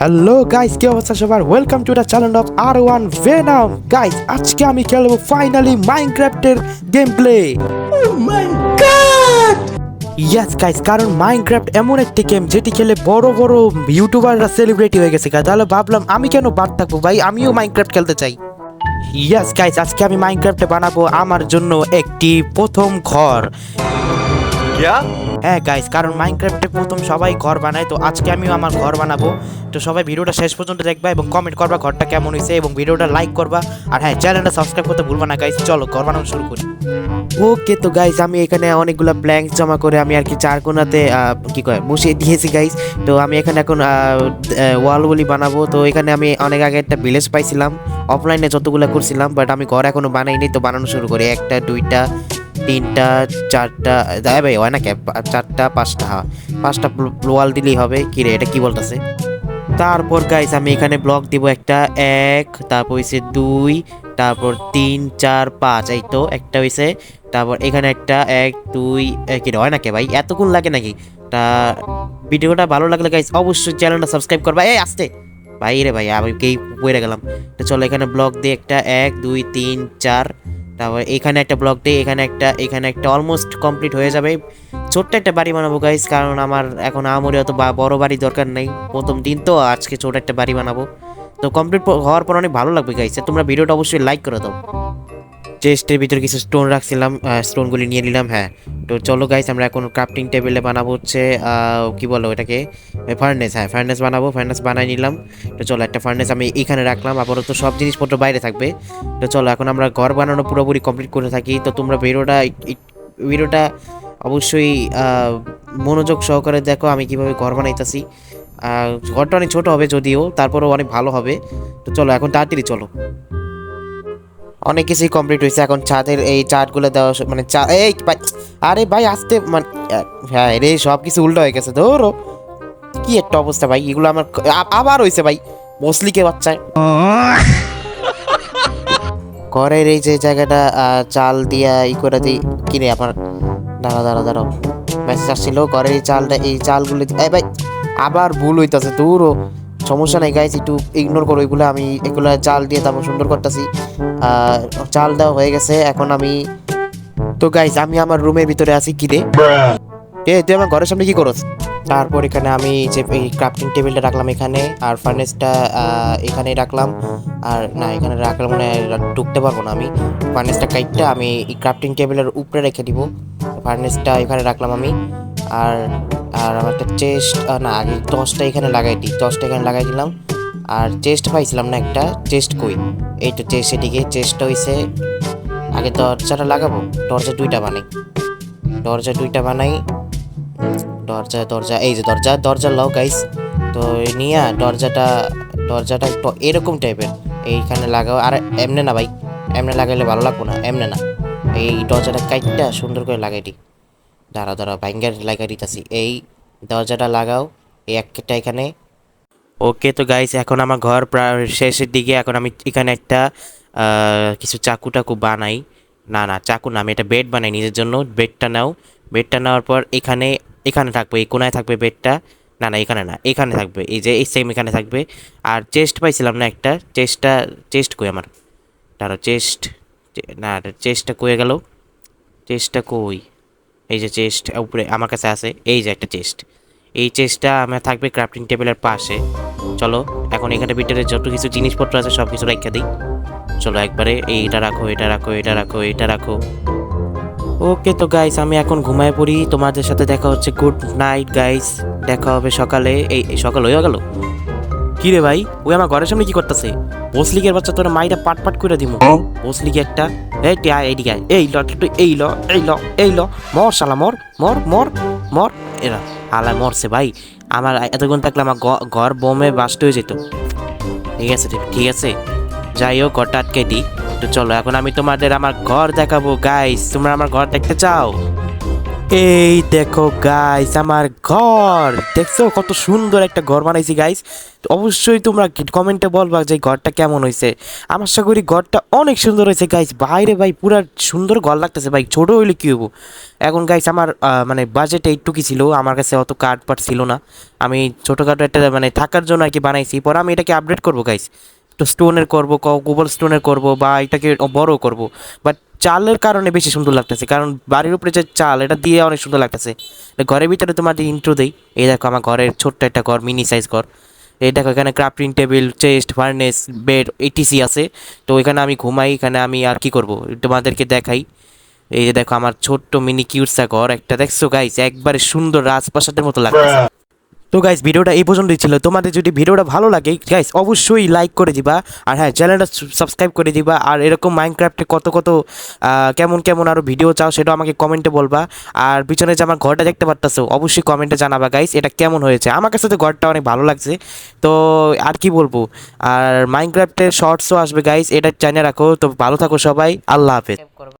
Hello guys, কি অবস্থা সবার? Welcome to the channel of R1 Venom। Guys, আজকে আমি খেলবো ফাইনালি মাইনক্রাফটের গেম প্লে। ইয়েস গাইস, কারণ মাইনক্রাফট এমন একটি গেম যেটি খেলে বড় বড় ইউটিউবাররা সেলিব্রিটি হয়ে গেছে। তাহলে ভাবলাম আমি কেন বাদ থাকবো, ভাই আমিও মাইনক্রাফট খেলতে চাই। ইয়েস গাইস, আজকে আমি মাইনক্রাফটে বানাবো আমার জন্য একটি প্রথম ঘর। হ্যাঁ গাইস, কারণ মাইনক্রাফটে প্রথম সবাই ঘর বানায়, তো আজকে আমিও আমার ঘর বানাবো। তো সবাই ভিডিওটা শেষ পর্যন্ত দেখবা এবং কমেন্ট করবা ঘরটা কেমন হয়েছে এবং ভিডিওটা লাইক করবা। আর হ্যাঁ, চ্যানেলটা সাবস্ক্রাইব করতে ভুলবা না গাইস। চলো ঘর বানানো শুরু করি। ওকে, তো গাইস আমি এখানে অনেকগুলো ব্ল্যাঙ্ক জমা করে আমি আর কি চার কোণাতে কি কয় বসিয়ে দিয়েছি গাইস। তো আমি এখানে এখন ওয়ালগুলি বানাবো। তো এখানে আমি অনেক আগে একটা ভিলেজ পাইছিলাম, অফলাইনে যতগুলো করছিলাম, বাট আমি ঘর এখনো বানাইনি। তো বানানো শুরু করি। একটা, দুইটা, তিনটা, চারটা, ভাই হয় না কে, চারটা, পাঁচটা, হ্যাঁ পাঁচটা ওয়াল দিলেই হবে। কি রে, এটা কি বলতেছে? তারপর গাইস আমি এখানে ব্লক দিব একটা, এক, তারপর হইছে দুই, তারপর তিন, চার, পাঁচ, এই তো একটা হইছে। তারপর এখানে একটা, এক, দুই, কি রে হয় না কে ভাই, এতক্ষণ লাগে নাকি? তা ভিডিওটা ভালো লাগলে গাইস অবশ্যই চ্যানেলটা সাবস্ক্রাইব করবা। এই আসতে ভাই রে ভাই, আমি কেই পড়ে গেলাম। তো চলো এখানে ব্লক দিয়ে একটা, এক, দুই, তিন, চার, তারপর এখানে একটা ব্লক দিয়ে এখানে একটা অলমোস্ট কমপ্লিট হয়ে যাবে। ছোট্ট একটা বাড়ি বানাবো গাইস, কারণ আমার এখন আমারই অত বড় বাড়ি দরকার নেই, প্রথম দিন তো আজকে ছোট একটা বাড়ি বানাবো। তো কমপ্লিট হওয়ার পর অনেক ভালো লাগবে গাইস। তোমরা ভিডিওটা অবশ্যই লাইক করে দাও। চেস্টের ভিতরে কিছু স্টোন রাখছিলাম, স্টোনগুলি নিয়ে নিলাম। হ্যাঁ, তো চলো গাইস আমরা এখন ক্রাফটিং টেবিলে বানাবো হচ্ছে কি বলো এটাকে, ফার্নেস। হ্যাঁ, ফার্নেস বানাবো, ফার্নেস বানাই নিলাম। তো চলো একটা ফার্নেস আমি এখানে রাখলাম, আপাতত সব জিনিসপত্র বাইরে থাকবে। তো চলো এখন আমরা ঘর বানানো পুরোপুরি কমপ্লিট করে থাকি। তো তোমরা ভিডিওটা অবশ্যই মনোযোগ সহকারে দেখো আমি কিভাবে ঘর বানাইতেছি। ঘরটা অনেক ছোট হবে যদিও, তারপরেও অনেক ভালো হবে। তো চলো এখন তাড়াতাড়ি চলো। অনেক কিছুই কমপ্লিট হয়েছে, এখন ছাদের এই চার্টগুলো দেওয়া মানে এই ভাই, আরে ভাই আসতে মানে, হ্যাঁ রে সব কিছু উল্টো হয়ে গেছে। ধরো কি একটা অবস্থা ভাই, এগুলো আমার আবার হয়েছে ভাই, বসলিকে বাচ্চায়। ঘরের এই যে জায়গাটা চাল দিয়া করে দিই কিনে আমার, দাঁড়াও মেসেজ আসছিল ঘরের এই চালটা, এই চালগুলো এই ভাই আবার ভুল হইতাছে। দূরও সমস্যা নেই গাইস, একটু ইগনোর করো এগুলো। আমি এগুলো চাল দিয়ে তারপর সুন্দর করতেছি। চাল দেওয়া হয়ে গেছে এখন আমি, তো গাইস আমি আমার রুমের ভিতরে আছি। কি রে তুই আমার ঘরের সামনে কি করছ? তারপর এখানে আমি যে এই ক্রাফটিং টেবিলটা রাখলাম এখানে, আর ফার্নেসটা এখানে রাখলাম। আর না, এখানে রাখলাম মানে ঢুকতে পারবো না আমি। ফার্নেসটা কাইটটা আমি এই ক্রাফটিং টেবিলের উপরে রেখে দিব। ফার্নেসটা এখানে রাখলাম আমি। আর আর আমার একটা চেস্ট, না আগে টসটা এখানে লাগাই দিই, টসটা এখানে লাগাই দিলাম। আর চেস্ট পাইছিলাম না একটা, চেস্ট কই, এই তো চেস্ট, এদিকে চেস্টটা হইছে। আগে দরজাটা লাগাবো, দরজা দুইটা বানাই, দরজা এই যে দরজা লাও গাইস। তো নিয়ে দরজাটা একটু এরকম টাইপের এইখানে লাগাও। আর এমনে না ভাই, এমনে লাগাইলে ভালো লাগবো না, এমনে না, এই দরজাটা কাইটটা সুন্দর করে লাগাই দিই। দাঁড়াও ভাঙ্গার লাগাই দিতেছি। এই দরজাটা লাগাও, এই একটা এখানে। ওকে, তো গাইস এখন আমার ঘর প্রায় শেষের দিকে। এখন আমি এখানে একটা কিছু চাকু টাকু বানাই। না চাকু না, আমি একটা বেড বানাই নিজের জন্য। বেডটা নেওয়ার পর এখানে থাকবে, এই কোনায় থাকবে বেডটা। না এখানে না, এখানে থাকবে, এই যে এই সেম এখানে থাকবে। আর চেস্ট পাইছিলাম না একটা, চেস্ট কই আমার, দাঁড়াও চেস্ট, না চেস্টটা কই গেল, চেস্টটা কই, এই যে চেস্ট উপরে আমার কাছে আছে, এই যে একটা চেস্ট। এই চেস্টটা আমার থাকবে ক্রাফটিং টেবিলের পাশে। চলো এখন এখানে ভিতরে যত কিছু জিনিসপত্র আছে সব কিছু রাখা দিই। চলো একবারে এইটা রাখো, এটা রাখো। ওকে, তো গাইস আমি এখন ঘুমায় পড়ি, তোমাদের সাথে দেখা হচ্ছে। গুড নাইট গাইস, দেখা হবে সকালে। এই সকাল হয়ে গেল। কি রে ভাই, ওই আমার ঘরের সামনে কি করতেছে? বসলিকের বাচ্চা, তোরা মাইটা পাট করে দিব। বসলিকে একটা, এইদিকে এই ল মর শালা, মর। এরা আলা মরছে ভাই, আমার এতক্ষণ থাকলে আমার ঘর বোমে বাস্ট হয়ে যেত। ঠিক আছে যাই হোক, ঘরটা আটকে দিই। তো চলো এখন আমি তোমাদের আমার ঘর দেখাবো গাইস, তোমরা আমার ঘর দেখতে চাও? এই দেখো গাইস আমার ঘর, দেখছো কত সুন্দর একটা ঘর বানাইছি গাইস। অবশ্যই তোমরা কমেন্টে বলবা যে ঘরটা কেমন হয়েছে। আমার আশা করি ঘরটা অনেক সুন্দর হয়েছে গাইস। বাইরে ভাই পুরা সুন্দর ঘর লাগতেছে ভাই, ছোট হইলে কি হবো। এখন গাইস আমার মানে বাজেট এইটুকুই ছিল, আমার কাছে অত কার্ড পার্ট ছিল না। আমি ছোটোখাটো একটা মানে থাকার জন্য আর কি বানাইছি, পরে আমি এটাকে আপডেট করবো গাইস। তো স্টোনের করবো, গোবল স্টোনের করবো, বা এটাকে বড় করবো। বাট চালের কারণে বেশি সুন্দর লাগতেছে, কারণ বাড়ির উপরে যে চাল এটা দিয়ে অনেক সুন্দর লাগতেছে। ঘরের ভিতরে তোমার ইন্ট্রো দেই। এই দেখো আমার ঘরের ছোট্ট একটা ঘর, মিনি সাইজ ঘর। এই দেখো এখানে crafting table, chest, furnace, bed, etc আছে। তো এখানে আমি ঘুমাই, এখানে আমি আর কি করব তোমাদেরকে দেখাই। এই যে দেখো আমার ছোট্ট মিনি কিউটসা ঘর একটা, দেখছো গাইস একবারে সুন্দর রাজপ্রাসাদের মতো লাগতেছে। তো গাইস ভিডিওটা এই পর্যন্তই ছিল। তোমাদের যদি ভিডিওটা ভালো লাগে গাইস অবশ্যই লাইক করে দিবা, আর হ্যাঁ চ্যানেলটা সাবস্ক্রাইব করে দিবা। আর এরকম মাইনক্রাফটে কত কত কেমন কেমন আরও ভিডিও চাও সেটাও আমাকে কমেন্টে বলবা। আর পিছনে যে আমার ঘরটা দেখতে পারতেছো অবশ্যই কমেন্টে জানাবা গাইস এটা কেমন হয়েছে। আমার কাছে তো ঘরটা অনেক ভালো লাগছে। তো আর কি বলবো, আর মাইনক্রাফটের শর্টসও আসবে গাইস, এটা জানিয়ে রাখো। তো ভালো থাকো সবাই, আল্লাহ হাফেজ।